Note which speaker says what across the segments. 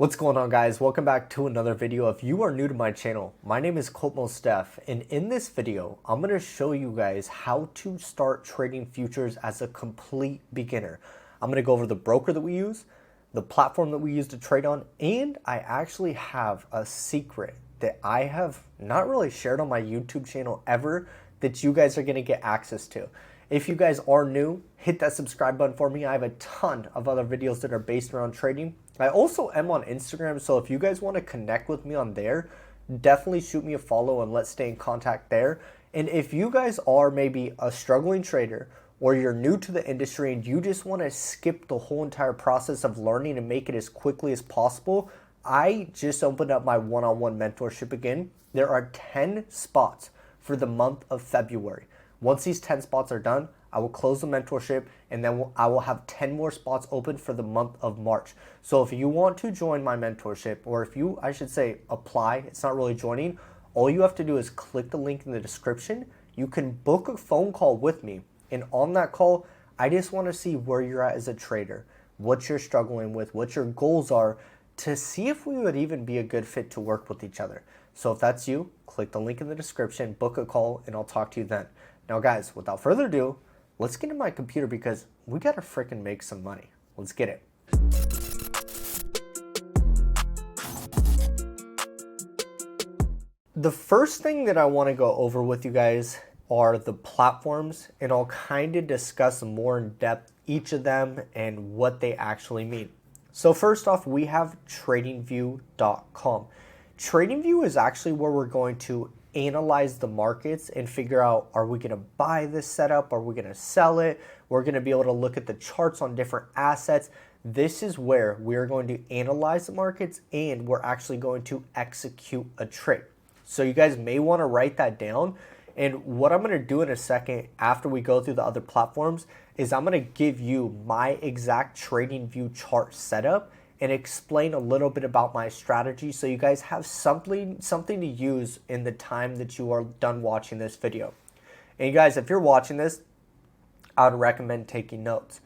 Speaker 1: What's going on, guys? Welcome back to another video. If you are new to my channel, my name is Colt Mosdef, and in this video I'm going to show you guys how to start trading futures as a complete beginner. I'm going to go over the broker that we use, the platform that we use to trade on, and I actually have a secret that I have not really shared on my YouTube channel ever that you guys are going to get access to. If you guys are new, hit that subscribe button for me. I have a ton of other videos that are based around trading. I also am on Instagram, so if you guys want to connect with me on there, definitely shoot me a follow and let's stay in contact there. And if you guys are maybe a struggling trader or you're new to the industry and you just want to skip the whole entire process of learning and make it as quickly as possible, I just opened up my one-on-one mentorship again. There are 10 spots for the month of February. Once these 10 spots are done, I will close the mentorship and then I will have 10 more spots open for the month of March. So if you want to join my mentorship, or if you, I should say, apply, it's not really joining, all you have to do is click the link in the description. You can book a phone call with me. And on that call, I just want to see where you're at as a trader, what you're struggling with, what your goals are, to see if we would even be a good fit to work with each other. So if that's you, click the link in the description, book a call, and I'll talk to you then. Now guys, without further ado, let's get into my computer because we gotta freaking make some money. Let's get it. The first thing that I want to go over with you guys are the platforms, and I'll kind of discuss more in depth each of them and what they actually mean. So first off, we have tradingview.com. TradingView is actually where we're going to analyze the markets and figure out, are we going to buy this setup? Are we going to sell it? We're going to be able to look at the charts on different assets. This is where we're going to analyze the markets and we're actually going to execute a trade. So you guys may want to write that down. And what I'm going to do in a second after we go through the other platforms is I'm going to give you my exact TradingView chart setup and explain a little bit about my strategy so you guys have something to use in the time that you are done watching this video. And you guys, if you're watching this, I would recommend taking notes.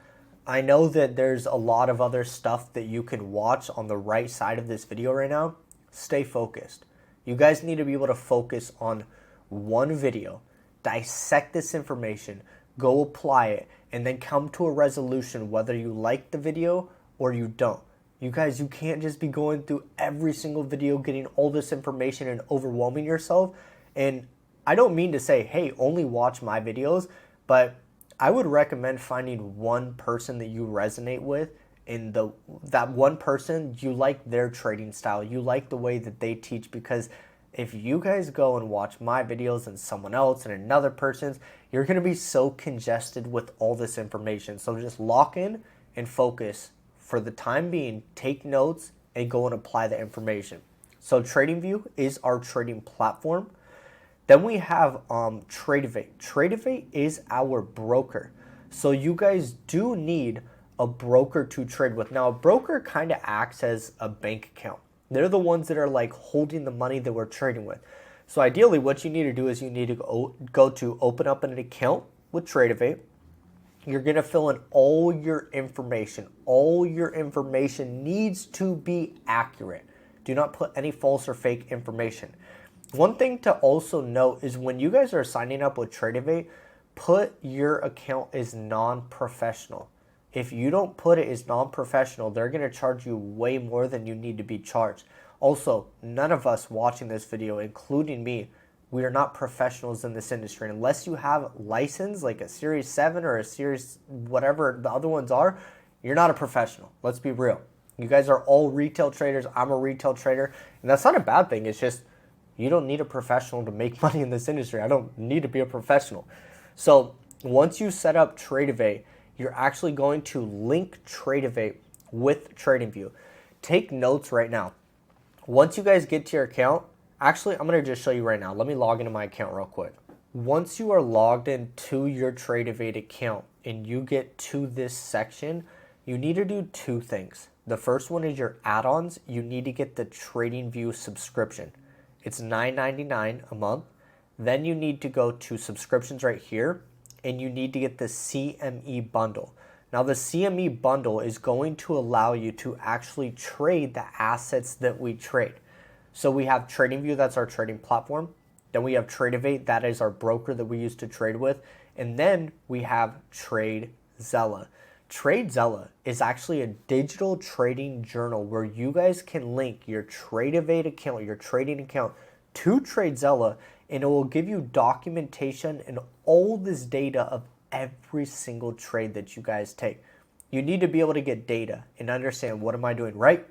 Speaker 1: I know that there's a lot of other stuff that you can watch on the right side of this video right now. Stay focused. You guys need to be able to focus on one video, dissect this information, go apply it, and then come to a resolution whether you like the video or you don't. You guys, you can't just be going through every single video, getting all this information and overwhelming yourself. And I don't mean to say, hey, only watch my videos, but I would recommend finding one person that you resonate with, and that one person, you like their trading style, you like the way that they teach, because if you guys go and watch my videos and someone else and another person's, you're going to be so congested with all this information. So just lock in and focus. For the time being, take notes and go and apply the information. So TradingView is our trading platform. Then we have Tradevate. Tradevate is our broker. So you guys do need a broker to trade with. Now, a broker kind of acts as a bank account. They're the ones that are like holding the money that we're trading with. So ideally, what you need to do is you need to go to open up an account with Tradevate. You're going to fill in all your information. All your information needs to be accurate. Do not put any false or fake information. One thing to also note is when you guys are signing up with Tradevate, put your account as non-professional. If you don't put it as non-professional, they're going to charge you way more than you need to be charged. Also, none of us watching this video, including me, we are not professionals in this industry. Unless you have license like a Series 7 or a Series whatever the other ones are, you're not a professional. Let's be real. You guys are all retail traders. I'm a retail trader. And that's not a bad thing. It's just you don't need a professional to make money in this industry. I don't need to be a professional. So once you set up Tradevate, you're actually going to link Tradevate with TradingView. Take notes right now. Once you guys get to your account, actually, I'm going to just show you right now. Let me log into my account real quick. Once you are logged into your Tradevate account and you get to this section, you need to do two things. The first one is your add-ons. You need to get the TradingView subscription. It's $9.99 a month. Then you need to go to subscriptions right here, and you need to get the CME bundle. Now the CME bundle is going to allow you to actually trade the assets that we trade. So we have TradingView, that's our trading platform. Then we have Tradevate, that is our broker that we use to trade with. And then we have TradeZella. TradeZella is actually a digital trading journal where you guys can link your Tradevate account, your trading account to TradeZella, and it will give you documentation and all this data of every single trade that you guys take. You need to be able to get data and understand, what am I doing right?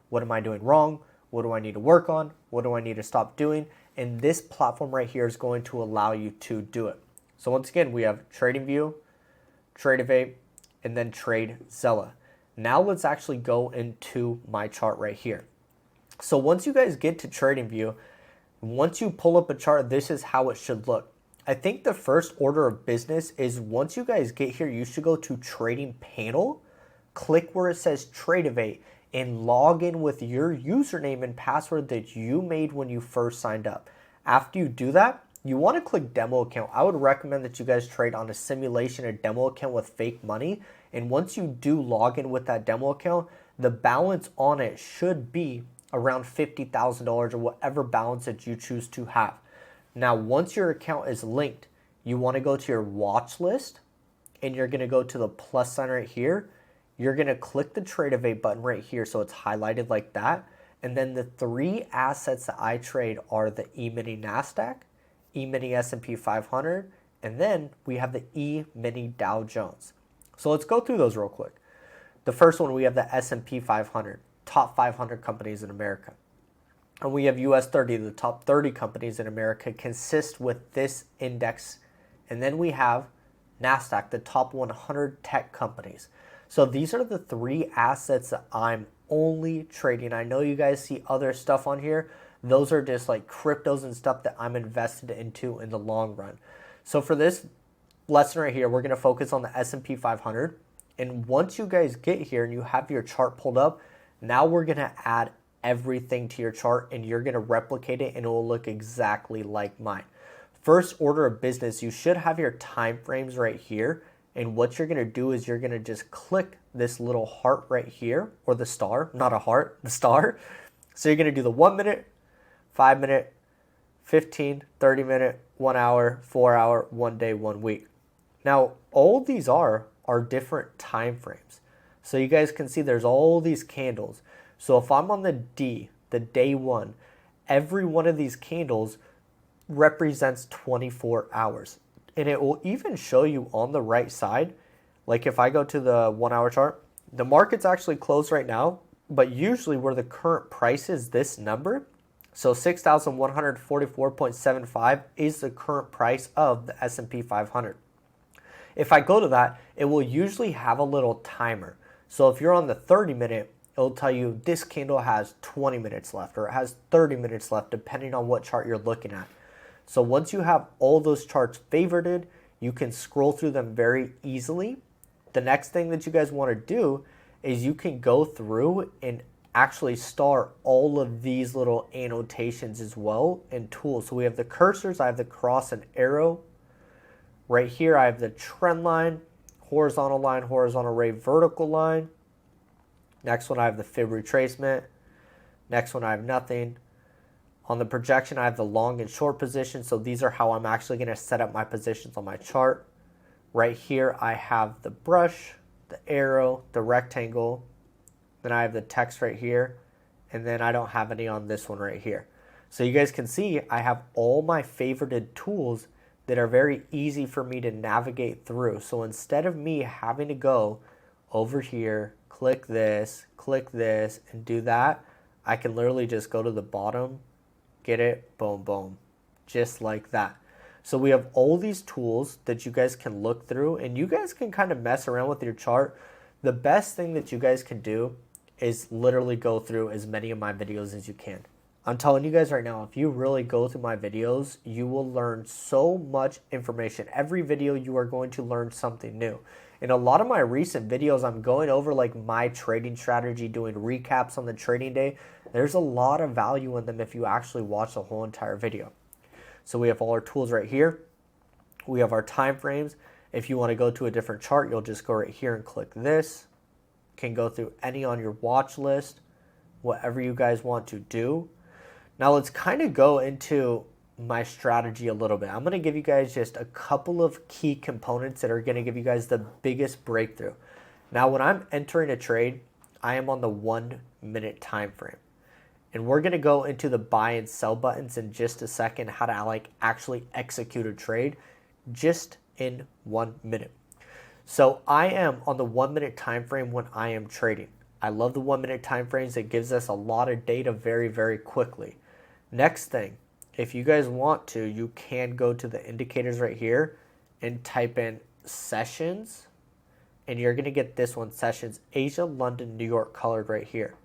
Speaker 1: What am I doing wrong? What do I need to work on? What do I need to stop doing? And this platform right here is going to allow you to do it. So once again, we have TradingView, Tradevate, and then TradeZella. Now let's actually go into my chart right here. So once you guys get to TradingView, once you pull up a chart, this is how it should look. I think the first order of business is, once you guys get here, you should go to Trading Panel, click where it says Tradevate, and log in with your username and password that you made when you first signed up. After you do that, you want to click Demo Account. I would recommend that you guys trade on a simulation or demo account with fake money. And once you do log in with that demo account, the balance on it should be around $50,000 or whatever balance that you choose to have. Now, once your account is linked, you want to go to your watch list, and you're going to go to the plus sign right here. You're going to click the Tradevate button right here, so it's highlighted like that. And then the three assets that I trade are the E-mini NASDAQ, E-mini S&P 500, and then we have the E-mini Dow Jones. So let's go through those real quick. The first one, we have the S&P 500, top 500 companies in America. And we have US 30, the top 30 companies in America consist with this index. And then we have NASDAQ, the top 100 tech companies. So these are the three assets that I'm only trading. I know you guys see other stuff on here. Those are just like cryptos and stuff that I'm invested into in the long run. So for this lesson right here, we're going to focus on the S&P 500. And once you guys get here and you have your chart pulled up, now we're going to add everything to your chart, and you're going to replicate it, and it will look exactly like mine. First order of business, you should have your time frames right here. And what you're going to do is you're going to just click this little heart right here, or the star, not a heart, the star. So you're going to do the 1 minute, 5 minute, 15, 30 minute, 1 hour, 4 hour, 1 day, 1 week. Now, all these are different time frames. So you guys can see there's all these candles. So if I'm on the D, the day one, every one of these candles represents 24 hours. And it will even show you on the right side, like if I go to the 1 hour chart, the market's actually closed right now, but usually where the current price is this number, so 6,144.75 is the current price of the S&P 500. If I go to that, it will usually have a little timer. So if you're on the 30 minute, it'll tell you this candle has 20 minutes left, or it has 30 minutes left, depending on what chart you're looking at. So once you have all those charts favorited, you can scroll through them very easily. The next thing that you guys want to do is you can go through and actually star all of these little annotations as well in tools. So we have the cursors, I have the cross and arrow. Right here, I have the trend line, horizontal ray, vertical line. Next one, I have the fib retracement. Next one, I have nothing. On the projection, I have the long and short position. So these are how I'm actually going to set up my positions on my chart. Right here, I have the brush, the arrow, the rectangle. Then I have the text right here. And then I don't have any on this one right here. So you guys can see I have all my favorited tools that are very easy for me to navigate through. So instead of me having to go over here, click this, and do that, I can literally just go to the bottom, get it, boom, boom, just like that. So we have all these tools that you guys can look through, and you guys can kind of mess around with your chart. The best thing that you guys can do is literally go through as many of my videos as you can. I'm telling you guys right now, if you really go through my videos, you will learn so much information. Every video you are going to learn something new. In a lot of my recent videos, I'm going over like my trading strategy, doing recaps on the trading day. There's a lot of value in them if you actually watch the whole entire video. So we have all our tools right here. We have our time frames. If you want to go to a different chart, you'll just go right here and click this. Can go through any on your watch list, whatever you guys want to do. Now let's kind of go into my strategy a little bit. I'm going to give you guys just a couple of key components that are going to give you guys the biggest breakthrough. Now when I'm entering a trade, I am on the 1 minute time frame. And we're going to go into the buy and sell buttons in just a second, how to actually execute a trade just in 1 minute. So I am on the 1 minute time frame when I am trading. I love the 1 minute time frames. It gives us a lot of data very, very quickly. Next thing, if you guys want to, you can go to the indicators right here and type in sessions, and you're going to get this one, sessions, Asia, London, New York, colored right here.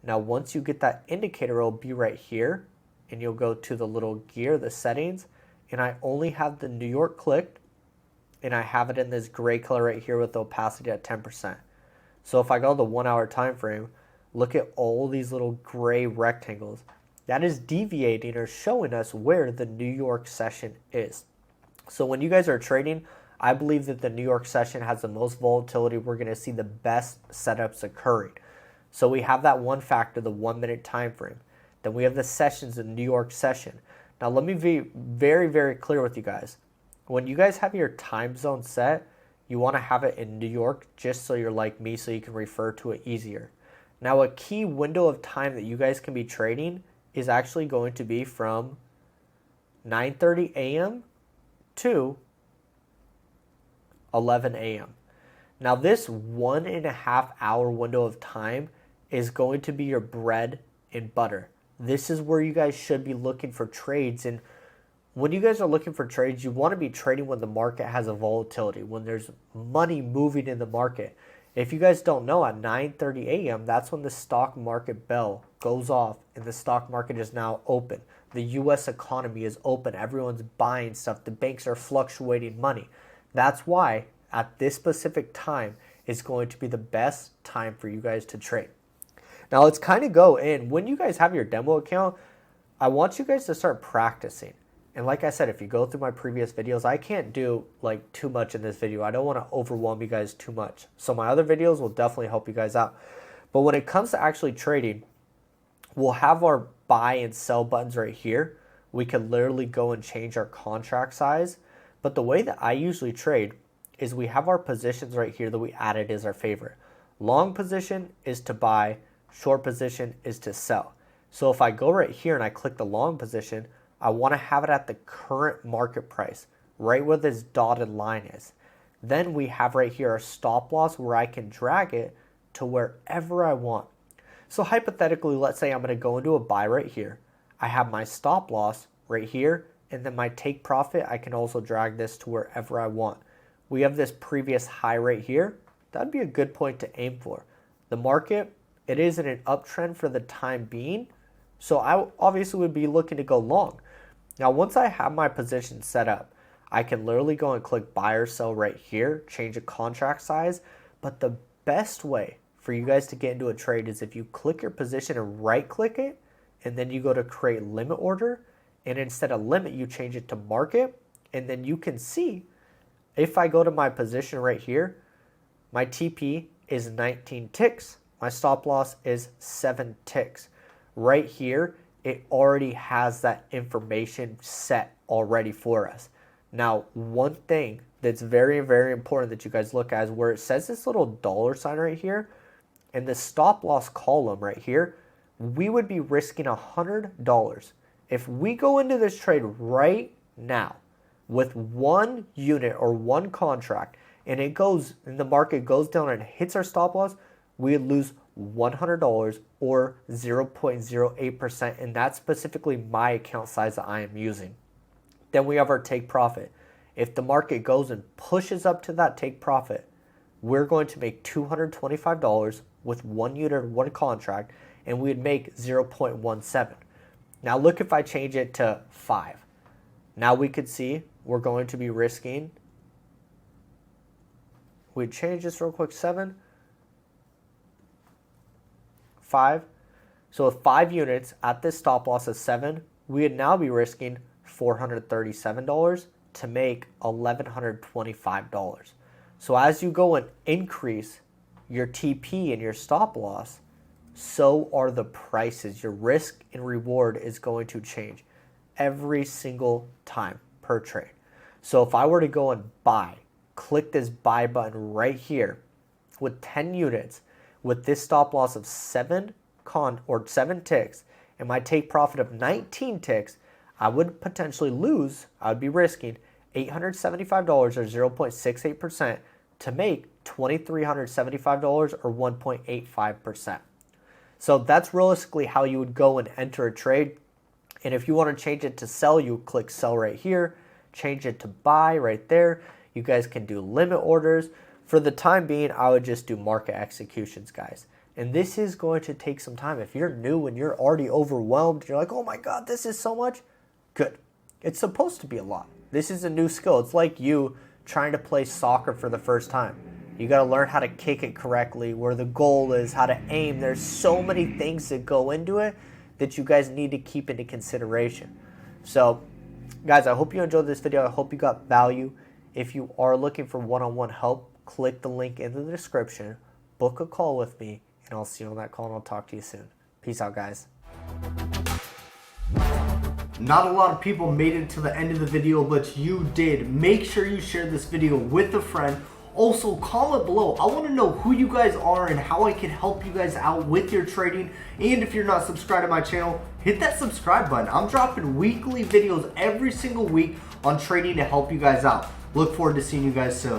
Speaker 1: Now once you get that indicator, it'll be right here, and you'll go to the little gear, the settings, and I only have the New York clicked, and I have it in this gray color right here with the opacity at 10%. So if I go to the 1 hour time frame, look at all these little gray rectangles. That is deviating or showing us where the New York session is. So when you guys are trading, I believe that the New York session has the most volatility. We're going to see the best setups occurring. So we have that one factor, the 1 minute time frame. Then we have the sessions in the New York session. Now let me be very, very clear with you guys. When you guys have your time zone set, you want to have it in New York just so you're like me, so you can refer to it easier. Now a key window of time that you guys can be trading is actually going to be from 9:30 a.m. to 11 a.m. Now this 1.5 hour window of time is going to be your bread and butter. This is where you guys should be looking for trades. And when you guys are looking for trades, you want to be trading when the market has a volatility, when there's money moving in the market. If you guys don't know, at 9:30 a.m., that's when the stock market bell goes off and the stock market is now open. The U.S. economy is open. Everyone's buying stuff. The banks are fluctuating money. That's why at this specific time is going to be the best time for you guys to trade. Now let's kind of go in. When you guys have your demo account, I want you guys to start practicing. And like I said, if you go through my previous videos, I can't do like too much in this video. I don't want to overwhelm you guys too much. So my other videos will definitely help you guys out. But when it comes to actually trading, we'll have our buy and sell buttons right here. We can literally go and change our contract size. But the way that I usually trade is we have our positions right here that we added as our favorite. Long position is to buy, short position is to sell. So if I go right here and I click the long position, I want to have it at the current market price, right where this dotted line is. Then we have right here our stop loss where I can drag it to wherever I want. So hypothetically, let's say I'm going to go into a buy right here. I have my stop loss right here, and then my take profit, I can also drag this to wherever I want. We have this previous high right here. That'd be a good point to aim for. The market, it is in an uptrend for the time being, so I obviously would be looking to go long. Now, once I have my position set up, I can literally go and click buy or sell right here, change a contract size. But the best way for you guys to get into a trade is if you click your position and right click it, and then you go to create limit order. And instead of limit, you change it to market. And then you can see if I go to my position right here, my TP is 19 ticks. My stop loss is 7 ticks. Right here, it already has that information set already for us. Now, one thing that's very, very important that you guys look at is where it says this little dollar sign right here, and the stop loss column right here, we would be risking $100. If we go into this trade right now with one unit or one contract, and the market goes down and hits our stop loss, we would lose $100 or 0.08%, and that's specifically my account size that I am using. Then we have our take profit. If the market goes and pushes up to that take profit, we're going to make $225 with one unit or one contract, and we'd make 0.17. Now look if I change it to 5. Now we could see we're going to be risking, we change this real quick, 7, 5. So with 5 units at this stop loss of 7, we would now be risking $437 to make $1,125. So as you go and increase your TP and your stop loss, so are the prices. Your risk and reward is going to change every single time per trade. So if I were to go and buy, click this buy button right here with 10 units, with this stop loss of 7 ticks and my take profit of 19 ticks, I would potentially lose, I would be risking $875 or 0.68% to make $2,375 or 1.85%. So that's realistically how you would go and enter a trade. And if you want to change it to sell, you click sell right here, change it to buy right there. You guys can do limit orders. For the time being, I would just do market executions, guys. And this is going to take some time. If you're new and you're already overwhelmed, you're like, oh my God, this is so much. Good. It's supposed to be a lot. This is a new skill. It's like you trying to play soccer for the first time. You got to learn how to kick it correctly, where the goal is, how to aim. There's so many things that go into it that you guys need to keep into consideration. So, guys, I hope you enjoyed this video. I hope you got value. If you are looking for one-on-one help, click the link in the description, book a call with me, and I'll see you on that call, and I'll talk to you soon. Peace out, guys. Not a lot of people made it to the end of the video, but you did. Make sure you share this video with a friend. Also, comment below. I want to know who you guys are and how I can help you guys out with your trading. And if you're not subscribed to my channel, hit that subscribe button. I'm dropping weekly videos every single week on trading to help you guys out. Look forward to seeing you guys soon.